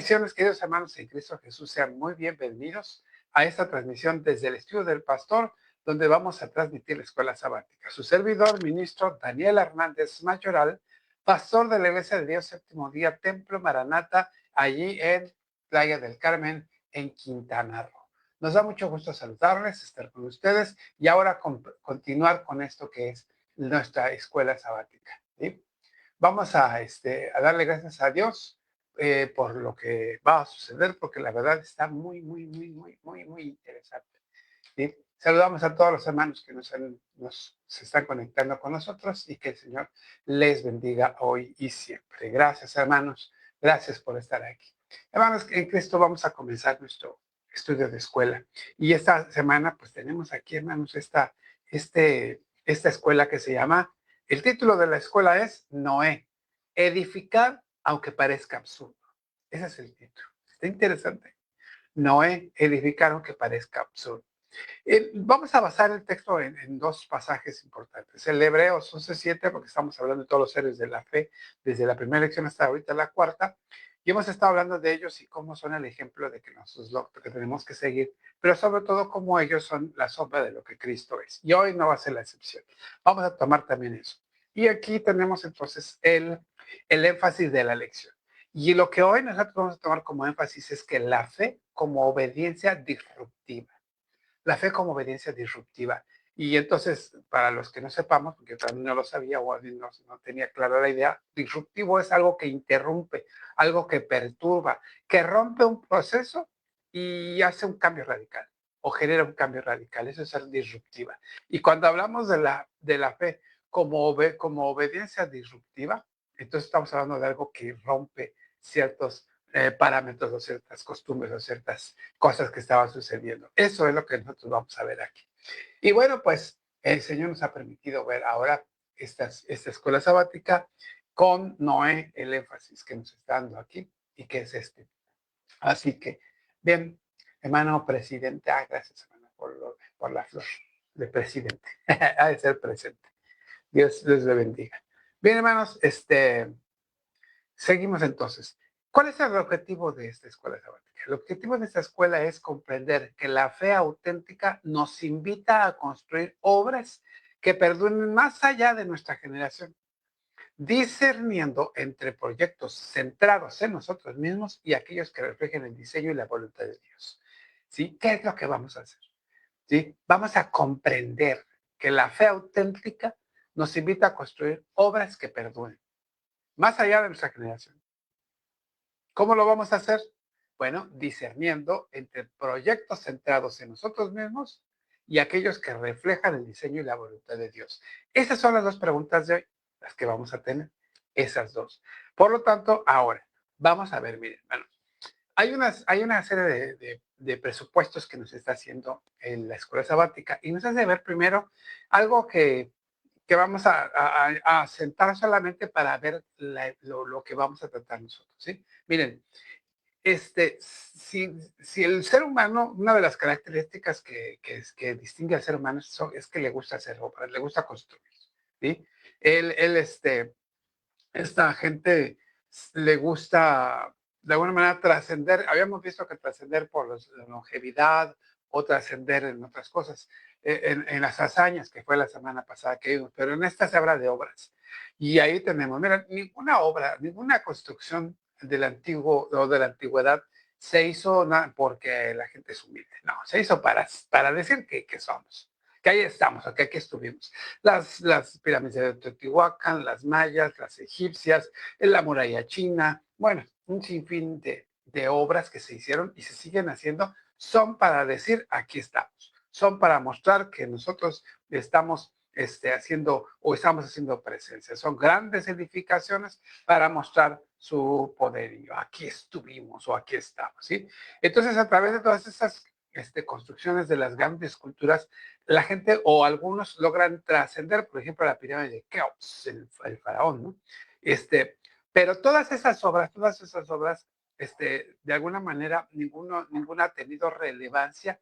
Bendiciones, queridos hermanos en Cristo Jesús. Sean muy bienvenidos a esta transmisión desde el estudio del pastor, donde vamos a transmitir la escuela sabática. Su servidor, ministro Daniel Hernández Mayoral, pastor de la Iglesia de Dios Séptimo Día, Templo Maranata, allí en Playa del Carmen, en Quintana Roo. Nos da mucho gusto saludarles, estar con ustedes y ahora continuar con esto que es nuestra escuela sabática, ¿sí? Vamos a darle gracias a Dios por lo que va a suceder, porque la verdad está muy interesante, ¿sí? Saludamos a todos los hermanos que se están conectando con nosotros y que el Señor les bendiga hoy y siempre. Gracias, hermanos. Gracias por estar aquí. Hermanos, en Cristo vamos a comenzar nuestro estudio de escuela. Y esta semana, pues tenemos aquí, hermanos, esta escuela que se llama, el título de la escuela es Noé, edificar aunque parezca absurdo. Ese es el título. Está interesante. Noé, edificar aunque parezca absurdo. Vamos a basar el texto en dos pasajes importantes. El Hebreos 11:7, porque estamos hablando de todos los seres de la fe, desde la primera lección hasta ahorita la cuarta, y hemos estado hablando de ellos y cómo son el ejemplo de que nosotros lo que tenemos que seguir, pero sobre todo cómo ellos son la sombra de lo que Cristo es. Y hoy no va a ser la excepción. Vamos a tomar también eso. Y aquí tenemos entonces el énfasis de la lección. Y lo que hoy nosotros vamos a tomar como énfasis es que la fe como obediencia disruptiva. La fe como obediencia disruptiva. Y entonces, para los que no sepamos, porque yo también no lo sabía o no tenía clara la idea, disruptivo es algo que interrumpe, algo que perturba, que rompe un proceso y hace un cambio radical o genera un cambio radical. Eso es ser disruptiva. Y cuando hablamos de la fe como obediencia disruptiva, entonces estamos hablando de algo que rompe ciertos parámetros o ciertas costumbres o ciertas cosas que estaban sucediendo. Eso es lo que nosotros vamos a ver aquí. Y bueno, pues el Señor nos ha permitido ver ahora esta escuela sabática con Noé, el énfasis que nos está dando aquí y que es este. Así que, bien, hermano presidente, gracias hermano por la flor de presidente. Ha de ser presente. Dios les bendiga. Bien, hermanos, seguimos entonces. ¿Cuál es el objetivo de esta escuela sabática? El objetivo de esta escuela es comprender que la fe auténtica nos invita a construir obras que perduren más allá de nuestra generación, discerniendo entre proyectos centrados en nosotros mismos y aquellos que reflejen el diseño y la voluntad de Dios. ¿Sí? ¿Qué es lo que vamos a hacer? ¿Sí? Vamos a comprender que la fe auténtica nos invita a construir obras que perduren, más allá de nuestra generación. ¿Cómo lo vamos a hacer? Bueno, discerniendo entre proyectos centrados en nosotros mismos y aquellos que reflejan el diseño y la voluntad de Dios. Esas son las dos preguntas de hoy, las que vamos a tener, esas dos. Por lo tanto, ahora, vamos a ver, miren, bueno, hay una serie de presupuestos que nos está haciendo en la escuela sabática y nos hace ver primero algo que vamos a sentar solamente para ver lo que vamos a tratar nosotros, ¿sí? Miren, si el ser humano, una de las características que distingue al ser humano es que le gusta hacer obras, le gusta construir, ¿sí? Él, esta gente le gusta de alguna manera trascender. Habíamos visto que trascender por la longevidad o trascender en otras cosas, en las hazañas que fue la semana pasada que vimos, pero en esta se habla de obras. Y ahí tenemos, mira, ninguna obra, ninguna construcción del antiguo o de la antigüedad se hizo porque la gente es humilde, no, se hizo para decir que somos, que ahí estamos, que aquí estuvimos. Las pirámides de Teotihuacán, las mayas, las egipcias, la muralla china, bueno, un sinfín de obras que se hicieron y se siguen haciendo, son para decir aquí estamos, son para mostrar que nosotros estamos haciendo presencia. Son grandes edificaciones para mostrar su poderío. Aquí estuvimos o aquí estamos, ¿sí? Entonces, a través de todas esas construcciones de las grandes culturas, la gente o algunos logran trascender, por ejemplo, la pirámide de Keops, el faraón, ¿no? Pero todas esas obras, de alguna manera, ninguna ha tenido relevancia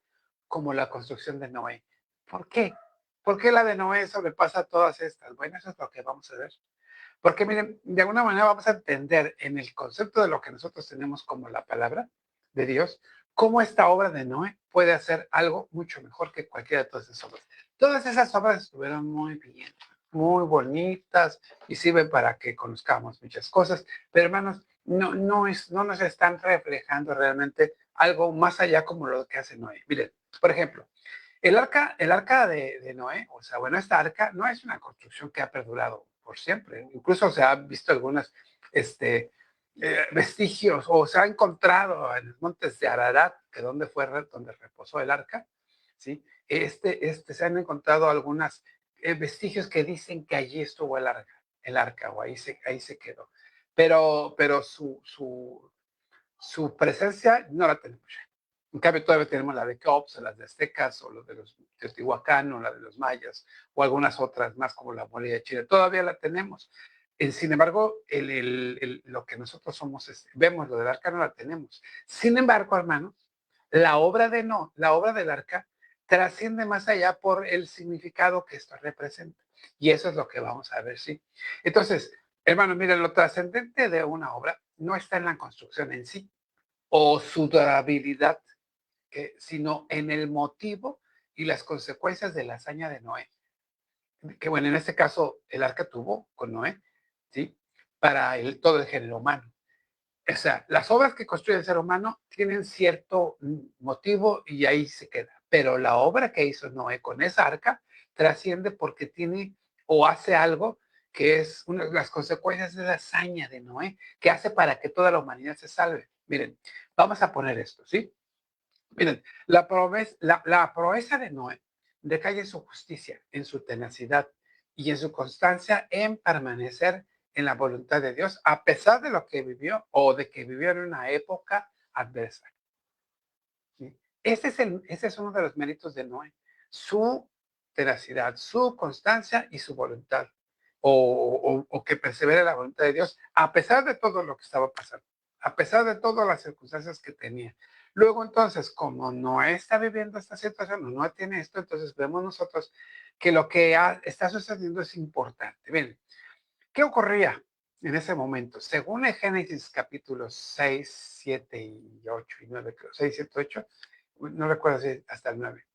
como la construcción de Noé. ¿Por qué? ¿Por qué la de Noé sobrepasa todas estas? Bueno, eso es lo que vamos a ver. Porque miren, de alguna manera vamos a entender en el concepto de lo que nosotros tenemos como la palabra de Dios, cómo esta obra de Noé puede hacer algo mucho mejor que cualquiera de todas esas obras. Todas esas obras estuvieron muy bien, muy bonitas y sirven para que conozcamos muchas cosas, pero hermanos, no nos están reflejando realmente algo más allá como lo que hace Noé. Miren, por ejemplo, el arca de Noé, o sea, bueno, esta arca no es una construcción que ha perdurado por siempre. Incluso se han visto algunos vestigios o se ha encontrado en los montes de Ararat, que donde fue donde reposó el arca, ¿sí? Se han encontrado algunos vestigios que dicen que allí estuvo el arca o ahí se quedó. Pero su presencia no la tenemos ya. En cambio, todavía tenemos la de Keops, o las de aztecas, o los de los Teotihuacán, o la de los mayas, o algunas otras más como la muralla de Chile. Todavía la tenemos. Sin embargo, lo que nosotros somos, vemos, lo del arca no la tenemos. Sin embargo, hermanos, la obra del arca trasciende más allá por el significado que esto representa. Y eso es lo que vamos a ver, ¿sí? Entonces, hermanos, miren, lo trascendente de una obra no está en la construcción en sí o su durabilidad, sino en el motivo y las consecuencias de la hazaña de Noé. Que bueno, en este caso el arca tuvo con Noé, ¿sí? Para todo el género humano. O sea, las obras que construye el ser humano tienen cierto motivo y ahí se queda. Pero la obra que hizo Noé con esa arca trasciende porque tiene o hace algo que es una de las consecuencias de la hazaña de Noé, que hace para que toda la humanidad se salve. Miren, vamos a poner esto, ¿sí? Miren, la proeza de Noé recae en su justicia, en su tenacidad y en su constancia en permanecer en la voluntad de Dios, a pesar de lo que vivió o de que vivió en una época adversa. ¿Sí? Ese es uno de los méritos de Noé, su tenacidad, su constancia y su voluntad, o que persevere la voluntad de Dios, a pesar de todo lo que estaba pasando, a pesar de todas las circunstancias que tenía. Luego entonces, como Noé está viviendo esta situación, no tiene esto, entonces vemos nosotros que lo que está sucediendo es importante. Bien, ¿qué ocurría en ese momento? Según el Génesis capítulos 6, 7 y 8 y 9, creo, 6, 7, 8, no recuerdo si hasta el 9.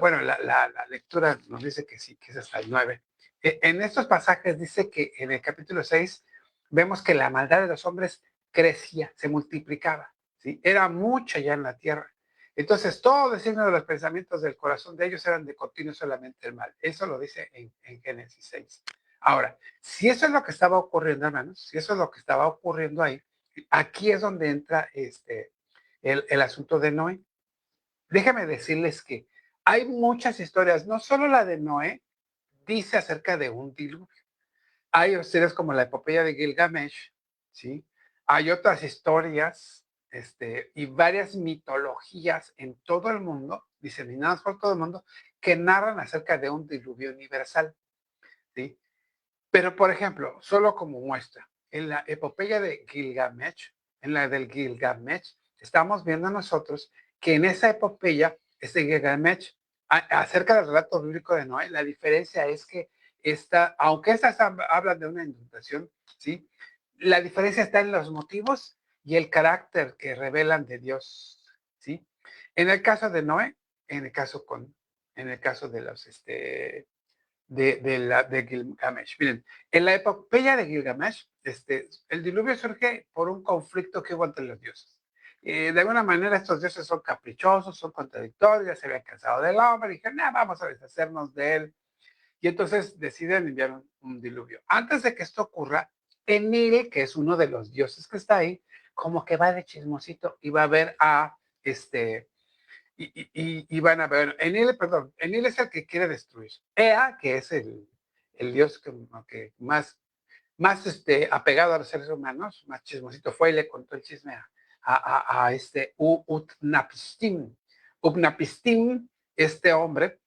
Bueno, la lectura nos dice que sí, que es hasta el 9. En estos pasajes dice que en el capítulo 6 vemos que la maldad de los hombres crecía, se multiplicaba, ¿sí? Era mucha ya en la tierra. Entonces, todo el signo de los pensamientos del corazón de ellos eran de continuo solamente el mal. Eso lo dice en Génesis 6. Ahora, si eso es lo que estaba ocurriendo, hermanos, si eso es lo que estaba ocurriendo ahí, aquí es donde entra el asunto de Noé. Déjame decirles que hay muchas historias, no solo la de Noé, dice acerca de un diluvio. Hay historias como la epopeya de Gilgamesh, ¿sí? Hay otras historias y varias mitologías en todo el mundo, diseminadas por todo el mundo, que narran acerca de un diluvio universal, ¿sí? Pero, por ejemplo, solo como muestra, en la epopeya de Gilgamesh, en la del Gilgamesh, estamos viendo nosotros que en esa epopeya, este Gilgamesh, acerca del relato bíblico de Noé, la diferencia es que aunque estas hablan de una inundación, ¿sí? La diferencia está en los motivos y el carácter que revelan de Dios, ¿sí? En el caso de Noé, en el caso en el caso de los, de Gilgamesh. Miren, en la epopeya de Gilgamesh, el diluvio surge por un conflicto que hubo entre los dioses. De alguna manera estos dioses son caprichosos, son contradictorios, ya se habían cansado del hombre, y dijeron, vamos a deshacernos de él. Y entonces deciden enviar un diluvio. Antes de que esto ocurra, Enil, que es uno de los dioses que está ahí, como que va de chismosito y va a ver a y van a ver, Enil es el que quiere destruir. Ea, que es el dios que más apegado a los seres humanos, más chismosito fue y le contó el chisme a Utnapishtim. Utnapishtim, este hombre,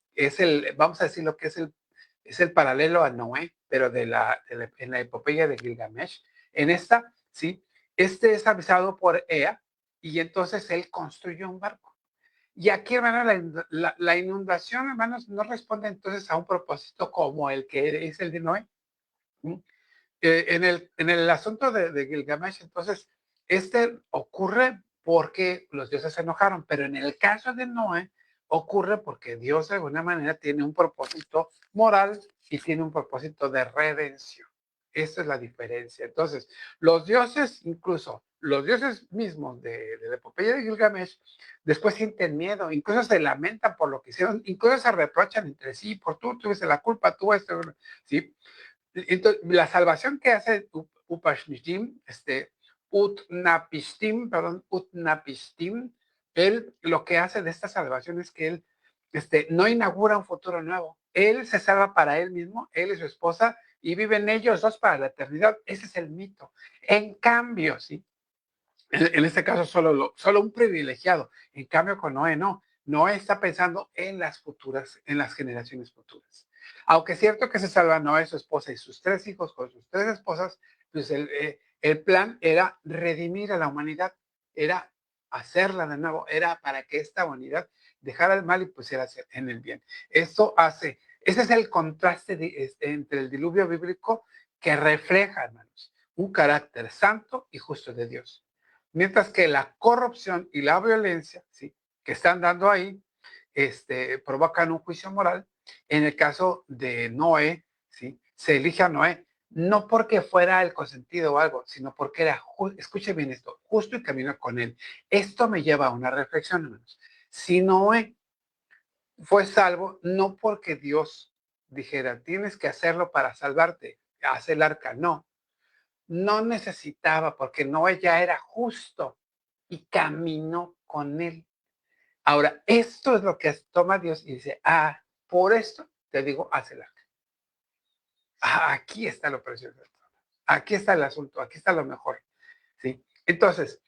vamos a decir lo que es el paralelo a Noé, pero en la epopeya de Gilgamesh. En esta, sí, es avisado por Ea y entonces él construyó un barco. Y aquí, hermano, la inundación, hermanos, no responde entonces a un propósito como el que es el de Noé. En el asunto de Gilgamesh, entonces, ocurre porque los dioses se enojaron, pero en el caso de Noé, ocurre porque Dios de alguna manera tiene un propósito moral y tiene un propósito de redención. Esa es la diferencia. Entonces, los dioses, incluso los dioses mismos de la epopeya de Gilgamesh, después sienten miedo, incluso se lamentan por lo que hicieron, incluso se reprochan entre sí, por tú tuviste la culpa, tú esto, ¿sí? Entonces, la salvación que hace Upashnistim, Utnapishtim, él lo que hace de esta salvación es que él no inaugura un futuro nuevo. Él se salva para él mismo, él y su esposa, y viven ellos dos para la eternidad. Ese es el mito. En cambio, ¿sí? En este caso, solo un privilegiado. En cambio, con Noé no. Noé está pensando en las futuras, en las generaciones futuras. Aunque es cierto que se salva Noé, su esposa y sus tres hijos con sus tres esposas, pues el plan era redimir a la humanidad, era hacerla de nuevo, era para que esta humanidad dejara el mal y pusiera en el bien. Ese es el contraste entre el diluvio bíblico que refleja, hermanos, un carácter santo y justo de Dios. Mientras que la corrupción y la violencia, ¿sí?, que están dando ahí, provocan un juicio moral. En el caso de Noé, ¿sí?, se elige a Noé no porque fuera el consentido o algo, sino porque era, escuche bien esto, justo y caminó con él. Esto me lleva a una reflexión, hermanos. Si Noé fue salvo, no porque Dios dijera, tienes que hacerlo para salvarte, haz el arca, no. No necesitaba, porque Noé ya era justo y caminó con él. Ahora, esto es lo que toma Dios y dice, por esto te digo, haz el arca. Aquí está lo precioso. Aquí está el asunto, aquí está lo mejor. ¿Sí? Entonces,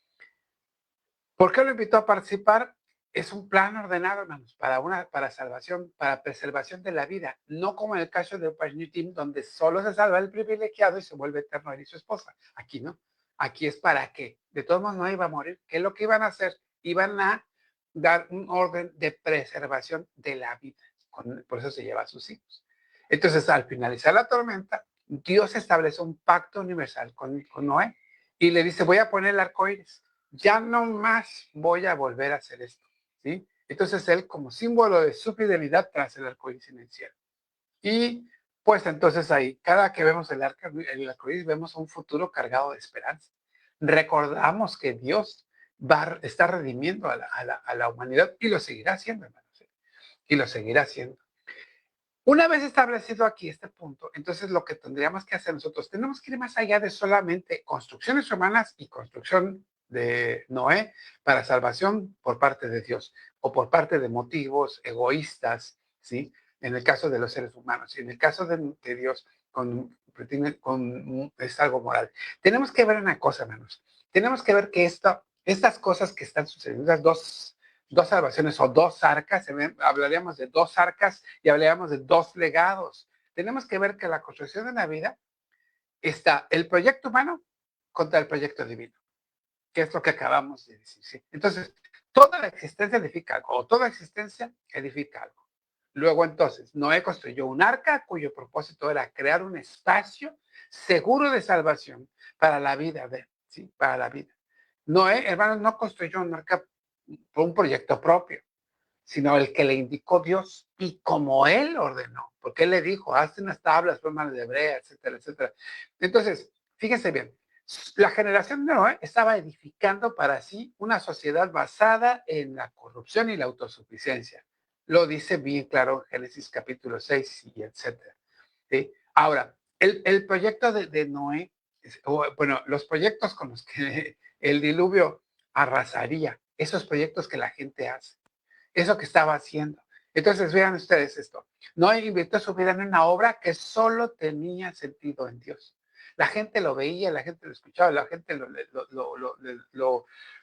¿por qué lo invitó a participar? Es un plan ordenado, hermanos, para salvación, para preservación de la vida. No como en el caso de Upashnitim, donde solo se salva el privilegiado y se vuelve eterno él y su esposa. Aquí no. Aquí es para que, de todos modos, no iba a morir. ¿Qué es lo que iban a hacer? Iban a dar un orden de preservación de la vida. Por eso se lleva a sus hijos. Entonces, al finalizar la tormenta, Dios establece un pacto universal con Noé y le dice, voy a poner el arco iris, ya no más voy a volver a hacer esto, ¿sí? Entonces él, como símbolo de su fidelidad, traza el arco iris en el cielo. Y pues entonces ahí, cada que vemos el arco iris, vemos un futuro cargado de esperanza. Recordamos que Dios está redimiendo a la humanidad y lo seguirá haciendo, hermanos, ¿sí? Y lo seguirá haciendo. Una vez establecido aquí este punto, entonces lo que tendríamos que hacer nosotros, tenemos que ir más allá de solamente construcciones humanas y construcción de Noé para salvación por parte de Dios o por parte de motivos egoístas, ¿sí? En el caso de los seres humanos y en el caso de Dios es algo moral. Tenemos que ver una cosa, hermanos. Tenemos que ver que estas cosas que están sucediendo, las dos salvaciones o dos arcas, hablaríamos de dos arcas y hablaríamos de dos legados. Tenemos que ver que la construcción de la vida está el proyecto humano contra el proyecto divino, que es lo que acabamos de decir. ¿Sí? Entonces, toda la existencia edifica algo, o toda existencia edifica algo. Luego, entonces, Noé construyó un arca cuyo propósito era crear un espacio seguro de salvación para la vida, ¿sí? Para la vida. Noé, hermanos, no construyó un arca por un proyecto propio, sino el que le indicó Dios y como él ordenó, porque él le dijo, hazte unas tablas, formas de hebrea, etcétera, etcétera. Entonces, fíjense bien, la generación de Noé estaba edificando para sí una sociedad basada en la corrupción y la autosuficiencia. Lo dice bien claro en Génesis capítulo 6 y etcétera. ¿Sí? Ahora, el proyecto de Noé, bueno, los proyectos con los que el diluvio arrasaría, esos proyectos que la gente hace, eso que estaba haciendo. Entonces, vean ustedes esto. Noé invirtió su vida en una obra que solo tenía sentido en Dios. La gente lo veía, la gente lo escuchaba, la gente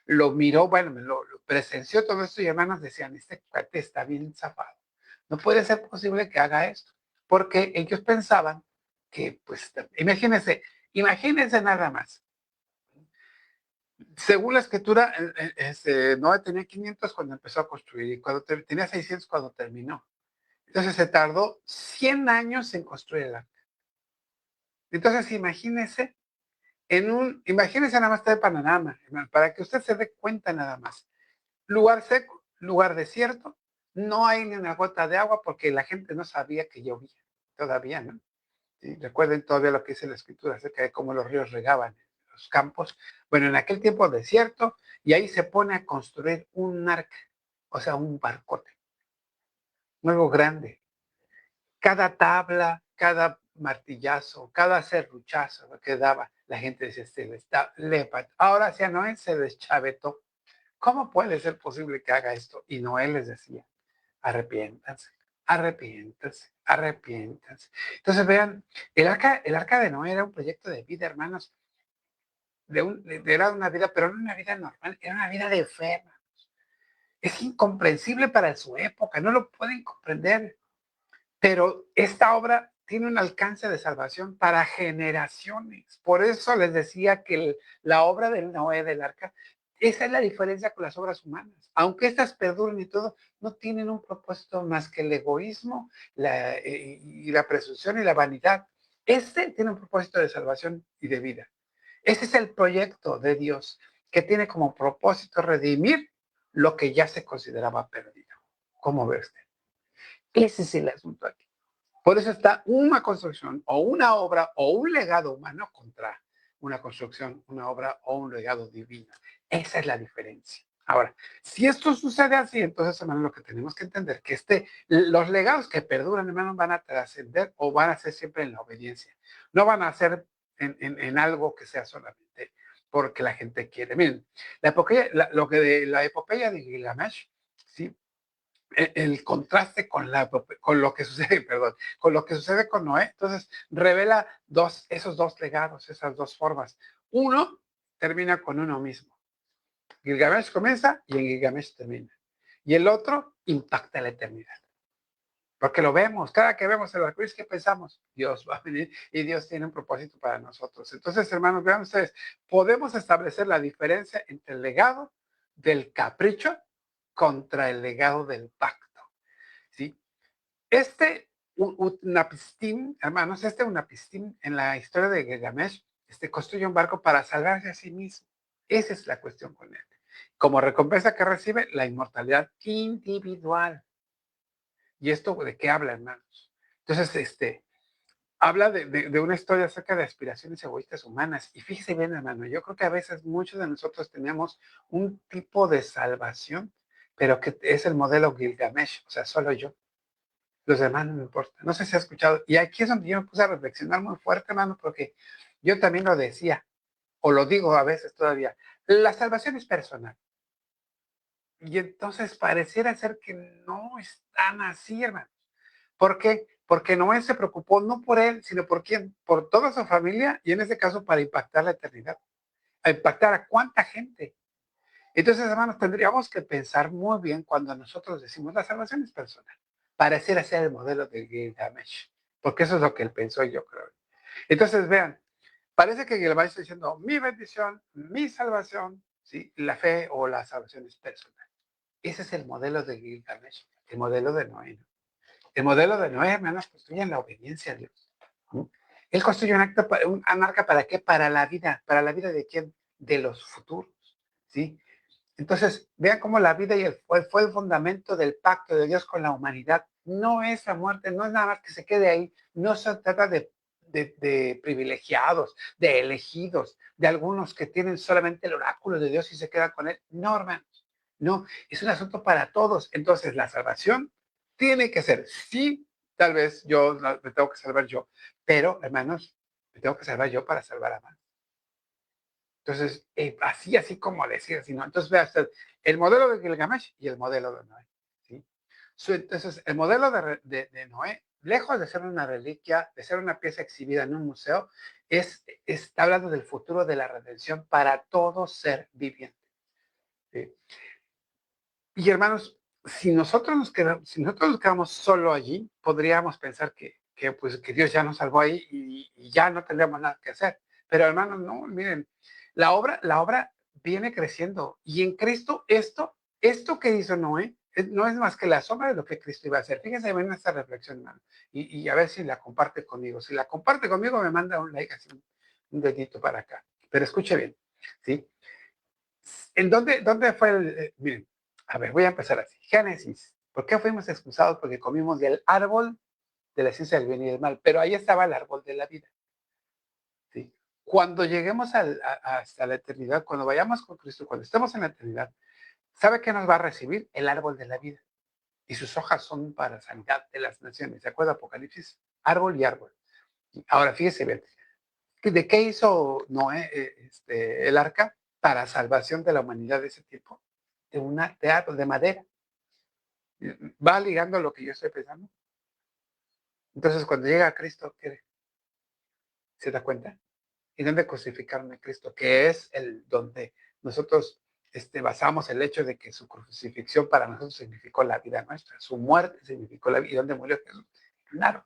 lo miró, bueno, lo presenció todo esto y hermanos decían, este cuate está bien zafado. No puede ser posible que haga esto, porque ellos pensaban que, pues, imagínense nada más. Según la escritura, Noé tenía 500 cuando empezó a construir y tenía 600 cuando terminó. Entonces se tardó 100 años en construir el arca. Entonces, imagínense nada más este panorama, hermano, para que usted se dé cuenta nada más. Lugar seco, lugar desierto, no hay ni una gota de agua porque la gente no sabía que llovía, todavía, ¿no? ¿Sí? Recuerden todavía lo que dice la escritura acerca de cómo los ríos regaban los campos. Bueno, en aquel tiempo desierto, y ahí se pone a construir un arca, o sea, un barcote, algo grande. Cada tabla, cada martillazo, cada serruchazo que daba, la gente decía, ahora sí a Noé se deschavetó. ¿Cómo puede ser posible que haga esto? Y Noé les decía, arrepiéntanse, arrepiéntanse, arrepiéntanse. Entonces vean, el arca de Noé era un proyecto de vida, hermanos, era una vida, pero no una vida normal, era una vida de fe. Es incomprensible para su época, no lo pueden comprender. Pero esta obra tiene un alcance de salvación para generaciones. Por eso les decía que la obra del Noé del arca, esa es la diferencia con las obras humanas. Aunque estas perduren y todo, no tienen un propósito más que el egoísmo y la presunción y la vanidad. Este tiene un propósito de salvación y de vida. Ese es el proyecto de Dios que tiene como propósito redimir lo que ya se consideraba perdido. ¿Cómo ve usted? Ese es el asunto aquí. Por eso está una construcción o una obra o un legado humano contra una construcción, una obra o un legado divino. Esa es la diferencia. Ahora, si esto sucede así, entonces, hermano, lo que tenemos que entender que los legados que perduran, hermano, van a trascender o van a ser siempre en la obediencia. No van a ser en algo que sea solamente porque la gente quiere. Miren, la epopeya de Gilgamesh, ¿sí? El contraste con lo que sucede, perdón, con lo que sucede con Noé. Entonces, revela esos dos legados, esas dos formas. Uno termina con uno mismo. Gilgamesh comienza y en Gilgamesh termina. Y el otro impacta la eternidad. Porque lo vemos, cada que vemos el arcoíris, ¿qué pensamos? Dios va a venir y Dios tiene un propósito para nosotros. Entonces, hermanos, vean ustedes, podemos establecer la diferencia entre el legado del capricho contra el legado del pacto. ¿Sí? Unapistim, hermanos, Unapistim en la historia de Gilgamesh, construye un barco para salvarse a sí mismo. Esa es la cuestión con él. Como recompensa que recibe, la inmortalidad individual. ¿Y esto de qué habla, hermanos? Entonces, habla de una historia acerca de aspiraciones egoístas humanas. Y fíjese bien, hermano, yo creo que a veces muchos de nosotros tenemos un tipo de salvación, pero que es el modelo Gilgamesh, o sea, solo yo. Los demás no me importa. No sé si ha escuchado. Y aquí es donde yo me puse a reflexionar muy fuerte, hermano, porque yo también lo decía, o lo digo a veces todavía. La salvación es personal. Y entonces pareciera ser que no es tan así, hermano. ¿Por qué? Porque Noé se preocupó no por él, sino por quién, por toda su familia, y en este caso para impactar la eternidad, a impactar a cuánta gente. Entonces, hermanos, tendríamos que pensar muy bien cuando nosotros decimos la salvación es personal. Pareciera ser el modelo de Gilgamesh, porque eso es lo que él pensó, yo creo. Entonces, vean, parece que Gilgamesh está diciendo mi bendición, mi salvación, ¿sí? La fe o la salvación es personal. Ese es el modelo de Gilgamesh, el modelo de Noé. El modelo de Noé, hermanos, construye en la obediencia a Dios. ¿Sí? Él construye un arca para qué? Para la vida de quién? De los futuros, ¿sí? Entonces, vean cómo la vida fue el fundamento del pacto de Dios con la humanidad. No es la muerte, no es nada más que se quede ahí. No se trata de privilegiados, de elegidos, de algunos que tienen solamente el oráculo de Dios y se quedan con él. No, hermanos. No, es un asunto para todos. Entonces, la salvación tiene que ser, sí, tal vez me tengo que salvar yo, pero, hermanos, me tengo que salvar yo para salvar a más. Entonces, así como decir, ¿no? Entonces, vea usted, el modelo de Gilgamesh y el modelo de Noé, ¿sí? Entonces, el modelo de Noé, lejos de ser una reliquia, de ser una pieza exhibida en un museo, está hablando del futuro de la redención para todo ser viviente, ¿sí? Y hermanos, si nosotros nos quedamos solo allí, podríamos pensar pues, que Dios ya nos salvó ahí y ya no tendríamos nada que hacer. Pero hermanos, no, miren, la obra viene creciendo y en Cristo esto que hizo Noé, no es más que la sombra de lo que Cristo iba a hacer. Fíjense bien en esta reflexión, hermano, y a ver si la comparte conmigo. Si la comparte conmigo, me manda un like, así un dedito para acá. Pero escuche bien, ¿sí? ¿En dónde fue miren, a ver, voy a empezar así. Génesis. ¿Por qué fuimos expulsados? Porque comimos del árbol de la ciencia del bien y del mal, pero ahí estaba el árbol de la vida, ¿sí? Cuando lleguemos hasta la eternidad, cuando vayamos con Cristo, cuando estemos en la eternidad, ¿sabe qué nos va a recibir? El árbol de la vida. Y sus hojas son para sanidad de las naciones. ¿Se acuerda Apocalipsis? Árbol y árbol. Ahora, fíjese bien. ¿De qué hizo Noé el arca? Para salvación de la humanidad de ese tiempo. De árbol, de madera. Va ligando lo que yo estoy pensando. Entonces, cuando llega a Cristo, ¿qué se da cuenta? ¿Y dónde crucificaron a Cristo? Que es el donde nosotros basamos el hecho de que su crucifixión para nosotros significó la vida nuestra. Su muerte significó la vida. ¿Y dónde murió Jesús? Claro.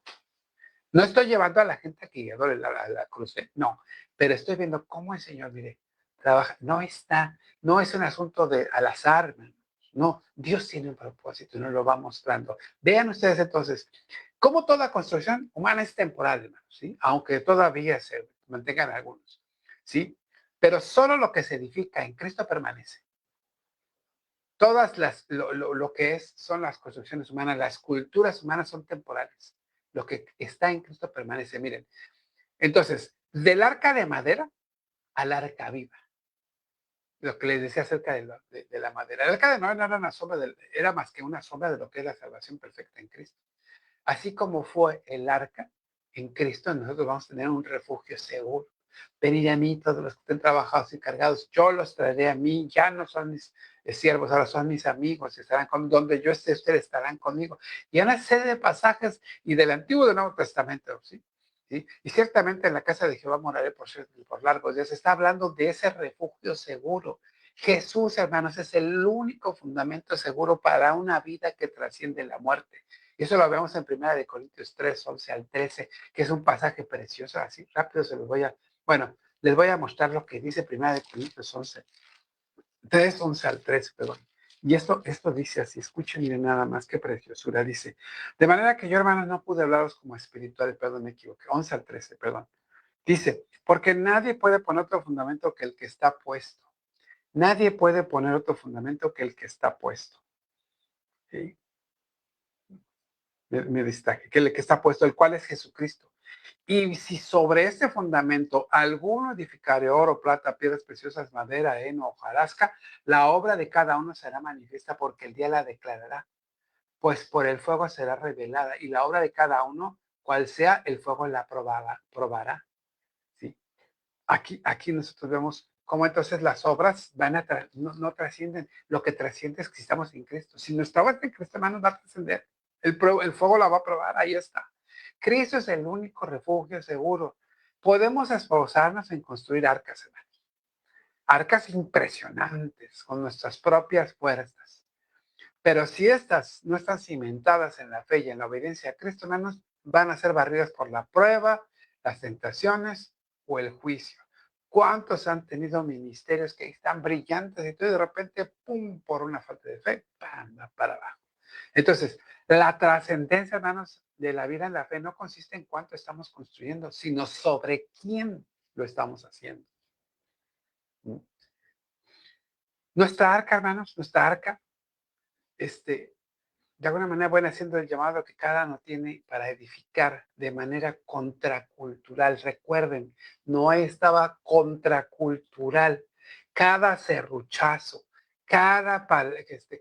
No estoy llevando a la gente a que adore la cruz, no, pero estoy viendo cómo el Señor, mire, trabaja. No es un asunto de al azar, no, Dios tiene un propósito y nos lo va mostrando. Vean ustedes entonces, cómo toda construcción humana es temporal, hermanos, ¿sí? Aunque todavía se mantengan algunos, ¿sí? Pero solo lo que se edifica en Cristo permanece. Todas lo que son las construcciones humanas, las culturas humanas son temporales. Lo que está en Cristo permanece. Miren, entonces, del arca de madera al arca viva. Lo que les decía acerca de la madera. El arca de madera no era una sombra, era más que una sombra de lo que es la salvación perfecta en Cristo. Así como fue el arca en Cristo, nosotros vamos a tener un refugio seguro. Venid a mí todos los que estén trabajados y cargados, yo los traeré a mí, ya no son mis siervos, ahora son mis amigos, estarán donde yo esté, ustedes estarán conmigo. Y una serie de pasajes y del Antiguo y del Nuevo Testamento, ¿sí? ¿Sí? Y ciertamente en la casa de Jehová moraré por largos días. Está hablando de ese refugio seguro. Jesús, hermanos, es el único fundamento seguro para una vida que trasciende la muerte. Y eso lo vemos en 1 Corintios 3, 11 al 13, que es un pasaje precioso. Así rápido se los voy a, bueno, les voy a mostrar lo que dice 1 Corintios 11, 3, 11 al 13, perdón. Y esto dice así, escuchen, miren nada más, qué preciosura, dice. De manera que yo, hermanos, no pude hablaros como espirituales, perdón, me equivoqué, 11 al 13, perdón. Dice, porque nadie puede poner otro fundamento que el que está puesto. Nadie puede poner otro fundamento que el que está puesto. ¿Sí? Me distraje, que el que está puesto, el cual es Jesucristo. Y si sobre este fundamento alguno edificare oro, plata, piedras preciosas, madera, heno, hojarasca, la obra de cada uno será manifiesta porque el día la declarará, pues por el fuego será revelada y la obra de cada uno, cual sea, el fuego la probará. ¿Sí? Aquí nosotros vemos cómo entonces las obras no trascienden. Lo que trasciende es que estamos en Cristo. Si nuestra obra en Cristo, hermanos, va a trascender. El fuego la va a probar, ahí está. Cristo es el único refugio seguro. Podemos esforzarnos en construir arcas, hermanos. Arcas impresionantes con nuestras propias fuerzas. Pero si estas no están cimentadas en la fe y en la obediencia a Cristo, hermanos, van a ser barridas por la prueba, las tentaciones o el juicio. ¿Cuántos han tenido ministerios que están brillantes y tú de repente, pum, por una falta de fe, pam, va para abajo? Entonces, la trascendencia, hermanos, de la vida en la fe no consiste en cuánto estamos construyendo, sino sobre quién lo estamos haciendo. ¿Mm? Nuestra arca, hermanos, nuestra arca, de alguna manera van haciendo el llamado que cada uno tiene para edificar de manera contracultural. Recuerden, Noé estaba contracultural. Cada serruchazo, cada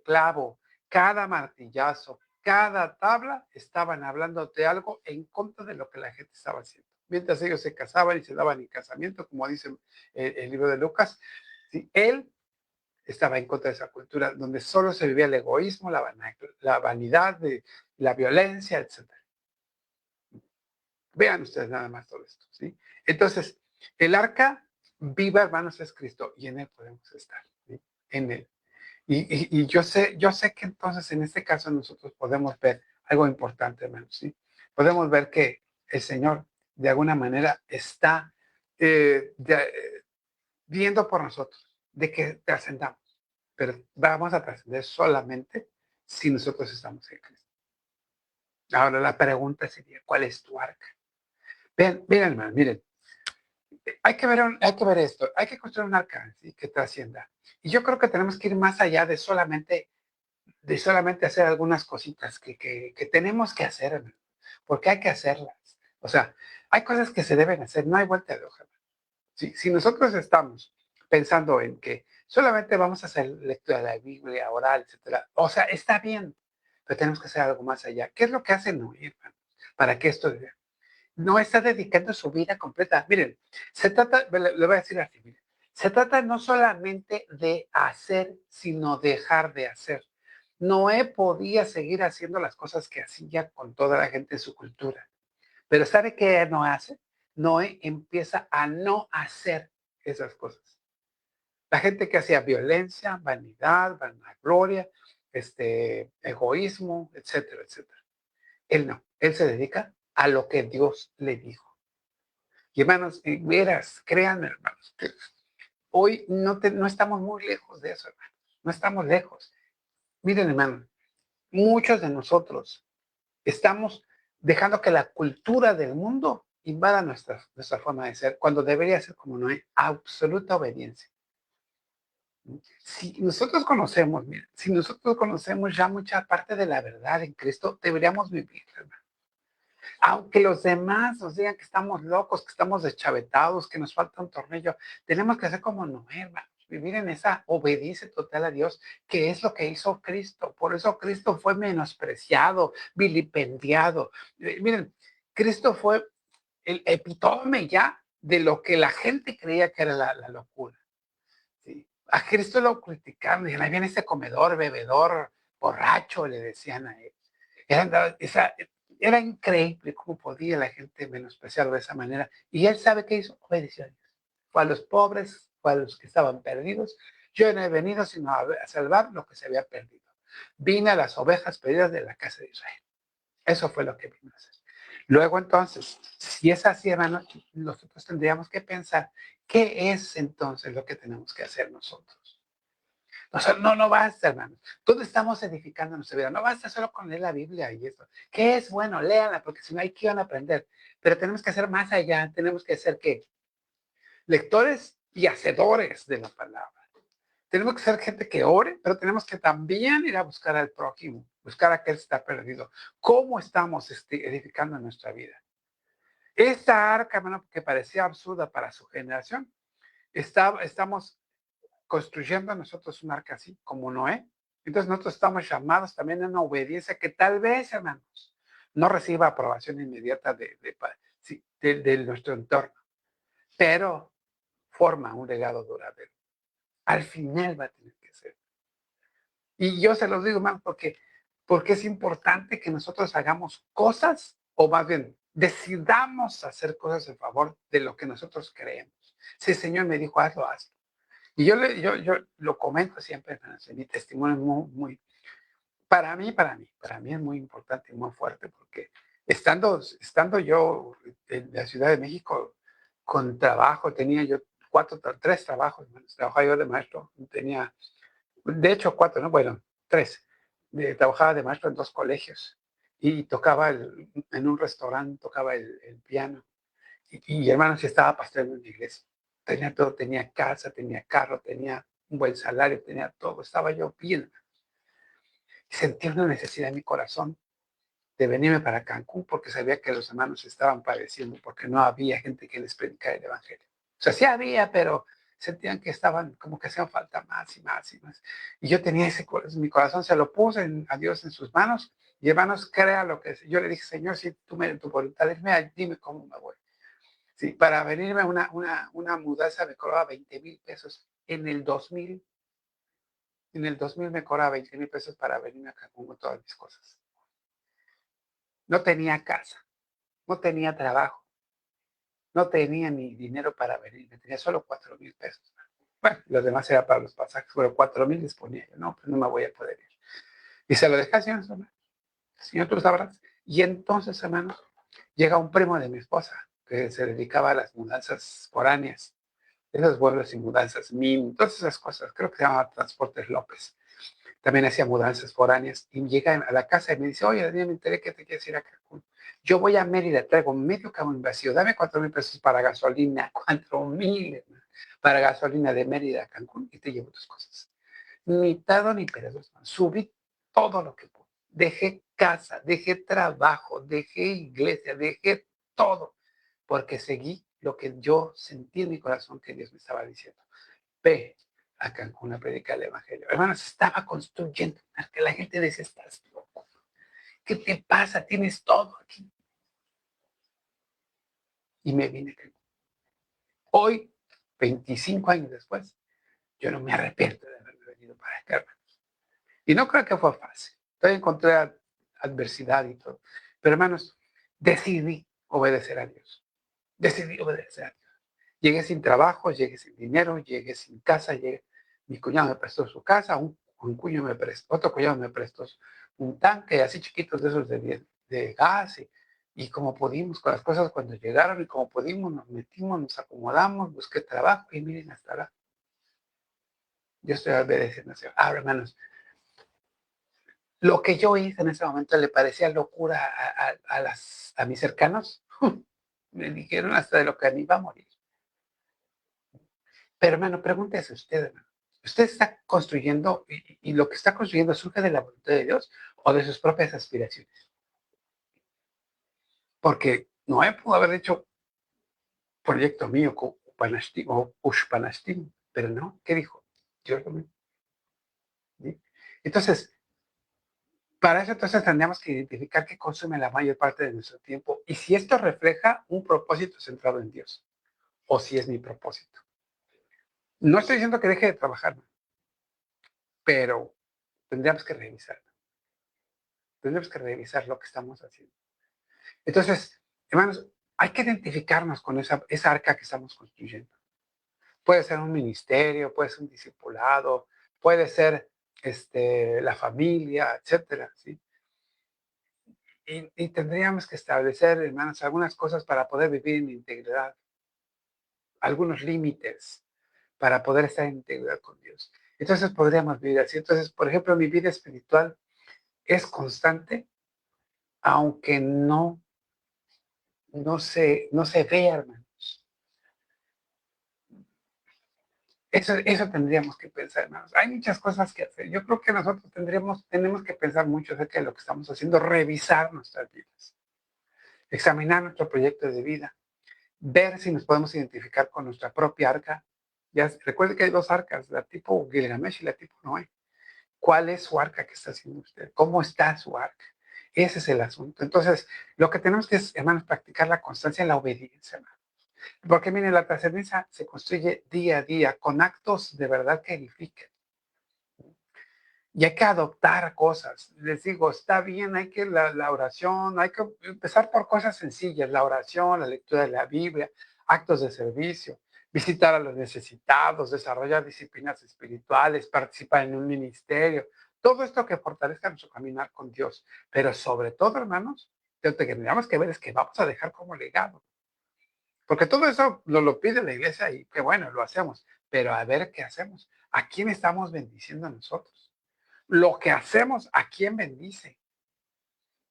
clavo, cada martillazo, cada tabla estaban hablando de algo en contra de lo que la gente estaba haciendo. Mientras ellos se casaban y se daban en casamiento, como dice el libro de Lucas, ¿sí? Él estaba en contra de esa cultura donde solo se vivía el egoísmo, la vanidad, la violencia, etc. Vean ustedes nada más todo esto, ¿sí? Entonces, el arca viva, hermanos, es Cristo y en él podemos estar, ¿sí? En él. Y yo sé que entonces en este caso nosotros podemos ver algo importante, hermanos, ¿sí? Podemos ver que el Señor de alguna manera está viendo por nosotros, de que trascendamos, pero vamos a trascender solamente si nosotros estamos en Cristo. Ahora la pregunta sería, ¿cuál es tu arca? Ven, miren, hermano, miren. Hay que ver esto, hay que construir un arca, ¿sí?, que trascienda. Y yo creo que tenemos que ir más allá de solamente hacer algunas cositas que tenemos que hacer, hermano, porque hay que hacerlas. O sea, hay cosas que se deben hacer, no hay vuelta de hoja. Si nosotros estamos pensando en que solamente vamos a hacer lectura de la Biblia, oral, etcétera, o sea, está bien, pero tenemos que hacer algo más allá. ¿Qué es lo que hace Noé, hermano, para que esto no está dedicando su vida completa? Miren, le voy a decir así, miren, se trata no solamente de hacer, sino dejar de hacer. Noé podía seguir haciendo las cosas que hacía con toda la gente de su cultura, pero ¿sabe qué no hace? Noé empieza a no hacer esas cosas. La gente que hacía violencia, vanidad, vanagloria, egoísmo, etcétera, etcétera. Él no, él se dedica a lo que Dios le dijo. Y hermanos, veras, créanme, hermanos, que hoy no estamos muy lejos de eso, hermanos. No estamos lejos. Miren, hermanos, muchos de nosotros estamos dejando que la cultura del mundo invada nuestra forma de ser, cuando debería ser, como no hay, absoluta obediencia. Si nosotros conocemos ya mucha parte de la verdad en Cristo, deberíamos vivir, hermano. Aunque los demás nos digan que estamos locos, que estamos deschavetados, que nos falta un tornillo, tenemos que hacer como Noé, hermanos, vivir en esa obediencia total a Dios, que es lo que hizo Cristo. Por eso Cristo fue menospreciado, vilipendiado. Miren, Cristo fue el epítome ya de lo que la gente creía que era la locura. ¿Sí? A Cristo lo criticaban, decían, ahí viene ese comedor, bebedor, borracho, le decían a él. Era increíble cómo podía la gente menospreciarlo de esa manera. Y él sabe qué hizo, obedeció a Dios. Fue a los pobres, fue a los que estaban perdidos. Yo no he venido sino a salvar lo que se había perdido. Vine a las ovejas perdidas de la casa de Israel. Eso fue lo que vino a hacer. Luego entonces, si es así, hermano, nosotros tendríamos que pensar, ¿qué es entonces lo que tenemos que hacer nosotros? O sea, no basta, hermano. ¿Dónde estamos edificando nuestra vida? No basta solo con leer la Biblia y eso. ¿Qué es bueno? Léanla, porque si no hay que van a aprender. Pero tenemos que hacer más allá. Tenemos que ser, ¿qué? Lectores y hacedores de la palabra. Tenemos que ser gente que ore, pero tenemos que también ir a buscar al prójimo, buscar a aquel que está perdido. ¿Cómo estamos edificando nuestra vida? Esta arca, hermano, que parecía absurda para su generación, estamos construyendo nosotros un arca así, como Noé. Entonces nosotros estamos llamados también a una obediencia que tal vez, hermanos, no reciba aprobación inmediata de nuestro entorno, pero forma un legado duradero. Al final va a tener que ser. Y yo se los digo, hermano, porque es importante que nosotros hagamos cosas, o más bien, decidamos hacer cosas en favor de lo que nosotros creemos. Si el Señor me dijo, hazlo, hazlo. Y yo lo comento siempre, hermanos, en mi testimonio es para mí es muy importante y muy fuerte, porque estando yo en la Ciudad de México con trabajo, tenía yo tres trabajos, hermanos. Trabajaba yo de maestro, tenía, de hecho, cuatro, ¿no? Bueno, tres. Trabajaba de maestro en dos colegios y tocaba en un restaurante, tocaba el piano. Y hermanos, estaba pastoreando en la iglesia. Tenía todo, tenía casa, tenía carro, tenía un buen salario, tenía todo. Estaba yo bien. Y sentí una necesidad en mi corazón de venirme para Cancún porque sabía que los hermanos estaban padeciendo porque no había gente que les predicara el evangelio. O sea, sí había, pero sentían que estaban como que hacían falta más y más y más. Y yo tenía mi corazón se lo puse a Dios en sus manos. Y hermanos, crea lo que es. Yo le dije, Señor, si tu voluntad, dime cómo me voy. Sí, para venirme una mudanza me cobraba 20,000 pesos. En el 2000 me cobraba 20,000 pesos para venirme a Cancún con todas mis cosas. No tenía casa, no tenía trabajo, no tenía ni dinero para venirme, tenía solo 4,000 pesos. Bueno, los demás era para los pasajes, pero 4,000 disponía yo, no, pues no me voy a poder ir. Y se lo dejé al Señor, hermano. Señor, tú sabrás. Y entonces, hermano, llega un primo de mi esposa que se dedicaba a las mudanzas foráneas, esas vuelos y mudanzas, todas esas cosas, creo que se llama Transportes López. También hacía mudanzas foráneas y llega a la casa y me dice, oye, Daniel, me enteré que te quieres ir a Cancún. Yo voy a Mérida, traigo medio camión vacío, dame 4,000 pesos para gasolina, 4,000 para gasolina de Mérida a Cancún y te llevo tus cosas. Ni tado ni perezoso. Subí todo lo que pude. Dejé casa, dejé trabajo, dejé iglesia, dejé todo, porque seguí lo que yo sentí en mi corazón que Dios me estaba diciendo. Ve a Cancún a predicar el evangelio. Hermanos, estaba construyendo, que la gente decía, estás loco. ¿Qué te pasa? Tienes todo aquí. Y me vine a Cancún. Hoy, 25 años después, yo no me arrepiento de haberme venido para acá, hermanos. Y no creo que fue fácil. Todavía encontré adversidad y todo. Pero hermanos, decidí obedecer a Dios. Decidí obedecer a Dios. Llegué sin trabajo, llegué sin dinero, llegué sin casa, llegué. Mi cuñado me prestó su casa, un cuñado me prestó, otro cuñado me prestó un tanque así chiquitos de esos de gas y como pudimos con las cosas cuando llegaron y como pudimos nos metimos, nos acomodamos, busqué trabajo y miren hasta ahora. Yo estoy obedeciendo. Ahora, hermanos, lo que yo hice en ese momento le parecía locura a mis cercanos. Me dijeron hasta de lo que me iba a morir. Pero, hermano, pregúntese usted, hermano. ¿Usted está construyendo y lo que está construyendo surge de la voluntad de Dios o de sus propias aspiraciones? Porque Noé pudo haber hecho proyecto mío con Upanashtim o Ushpanashtim, pero no, ¿qué dijo? Dios lo mismo. ¿Sí? Entonces, para eso entonces tendríamos que identificar qué consume la mayor parte de nuestro tiempo y si esto refleja un propósito centrado en Dios o si es mi propósito. No estoy diciendo que deje de trabajar, pero tendríamos que revisar. Tendríamos que revisar lo que estamos haciendo. Entonces, hermanos, hay que identificarnos con esa arca que estamos construyendo. Puede ser un ministerio, puede ser un discipulado, puede ser la familia, etcétera, ¿sí? Y tendríamos que establecer, hermanos, algunas cosas para poder vivir en integridad, algunos límites para poder estar en integridad con Dios. Entonces podríamos vivir así. Entonces, por ejemplo, mi vida espiritual es constante, aunque no se vea, hermanos. Eso tendríamos que pensar, hermanos. Hay muchas cosas que hacer. Yo creo que nosotros tenemos que pensar mucho acerca de lo que estamos haciendo, revisar nuestras vidas, examinar nuestro proyecto de vida, ver si nos podemos identificar con nuestra propia arca. Ya recuerde que hay dos arcas, la tipo Gilgamesh y la tipo Noé. ¿Cuál es su arca que está haciendo usted? ¿Cómo está su arca? Ese es el asunto. Entonces, lo que tenemos que es, hermanos, practicar la constancia y la obediencia, hermano. Porque miren, la trascendencia se construye día a día con actos de verdad que edifiquen. Y hay que adoptar cosas. Les digo, está bien, hay que la oración, hay que empezar por cosas sencillas, la oración, la lectura de la Biblia, actos de servicio, visitar a los necesitados, desarrollar disciplinas espirituales, participar en un ministerio, todo esto que fortalezca nuestro caminar con Dios. Pero sobre todo, hermanos, lo que tendríamos que ver es que vamos a dejar como legado. Porque todo eso lo pide la iglesia y qué bueno, lo hacemos. Pero a ver qué hacemos. ¿A quién estamos bendiciendo nosotros? Lo que hacemos, ¿a quién bendice?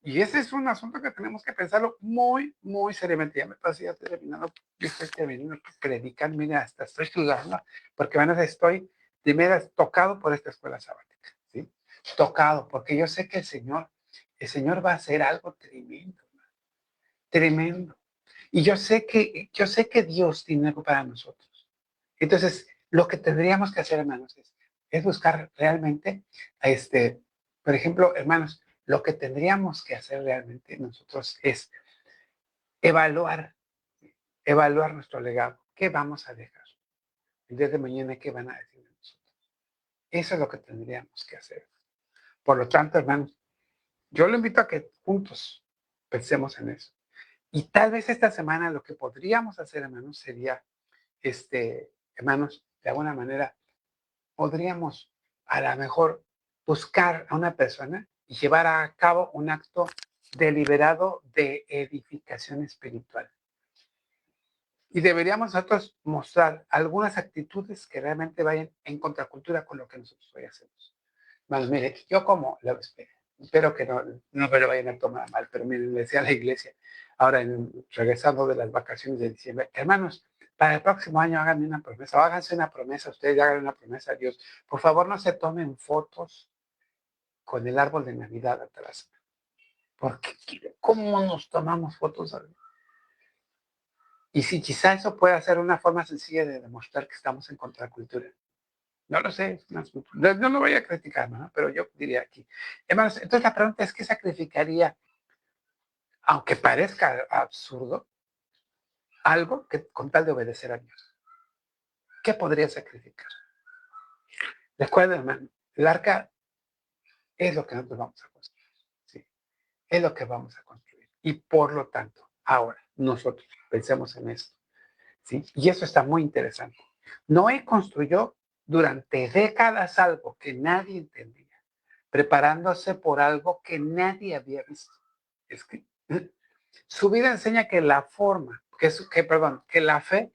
Y ese es un asunto que tenemos que pensarlo muy, muy seriamente. Ya me pasé, ya terminando, yo estoy terminando de predicar, mira, hasta estoy sudando, porque bueno, estoy de veras tocado por esta escuela sabática, ¿sí? Tocado, porque yo sé que el Señor va a hacer algo tremendo, tremendo. Y yo sé que Dios tiene algo para nosotros. Entonces, lo que tendríamos que hacer, hermanos, es buscar realmente, por ejemplo, hermanos, lo que tendríamos que hacer realmente nosotros es evaluar, evaluar nuestro legado. ¿Qué vamos a dejar? El día de mañana, ¿qué van a decir de nosotros? Eso es lo que tendríamos que hacer. Por lo tanto, hermanos, yo lo invito a que juntos pensemos en eso. Y tal vez esta semana lo que podríamos hacer, hermanos, sería, hermanos, de alguna manera, podríamos a lo mejor buscar a una persona y llevar a cabo un acto deliberado de edificación espiritual. Y deberíamos nosotros mostrar algunas actitudes que realmente vayan en contracultura con lo que nosotros hoy hacemos. Hermanos, mire, yo como, espero que no me lo vayan a tomar mal, pero miren, le decía a la iglesia, ahora regresando de las vacaciones de diciembre, hermanos, para el próximo año háganme una promesa, o háganse una promesa, ustedes hagan una promesa a Dios. Por favor, no se tomen fotos con el árbol de Navidad atrás. Porque, ¿cómo nos tomamos fotos? Y si quizá eso puede ser una forma sencilla de demostrar que estamos en contracultura. No lo sé, no lo voy a criticar, ¿no? Pero yo diría aquí. Hermanos, entonces la pregunta es, ¿qué sacrificaría, aunque parezca absurdo, algo que con tal de obedecer a Dios? ¿Qué podría sacrificar? Recuerden, hermano, el arca es lo que nosotros vamos a construir, ¿sí? Es lo que vamos a construir. Y por lo tanto, ahora, nosotros pensemos en esto, ¿sí? Y eso está muy interesante. Noé construyó durante décadas algo que nadie entendía, preparándose por algo que nadie había visto. Es que su vida enseña que la forma, que la fe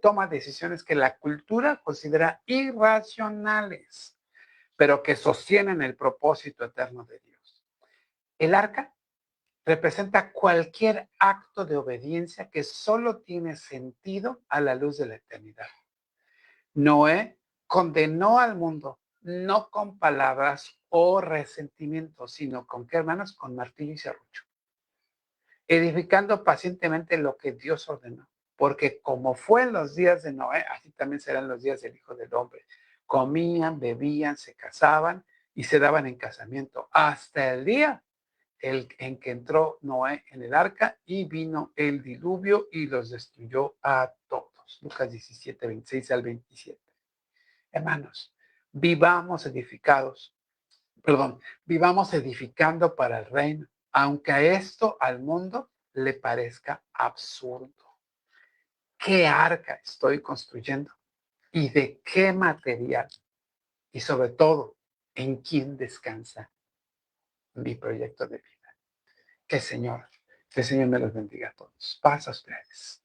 toma decisiones que la cultura considera irracionales, pero que sostienen el propósito eterno de Dios. El arca representa cualquier acto de obediencia que solo tiene sentido a la luz de la eternidad. Noé condenó al mundo no con palabras o resentimiento, sino con qué, hermanos, con martillo y serrucho, edificando pacientemente lo que Dios ordenó. Porque como fue en los días de Noé, así también serán los días del Hijo del Hombre. Comían, bebían, se casaban y se daban en casamiento hasta el día en que entró Noé en el arca y vino el diluvio y los destruyó a todos. Lucas 17, 26 al 27. Hermanos, vivamos edificados, vivamos edificando para el reino, aunque a esto al mundo le parezca absurdo. ¿Qué arca estoy construyendo? ¿Y de qué material? Y sobre todo, ¿en quién descansa mi proyecto de vida? Que el Señor me los bendiga a todos. Paz a ustedes.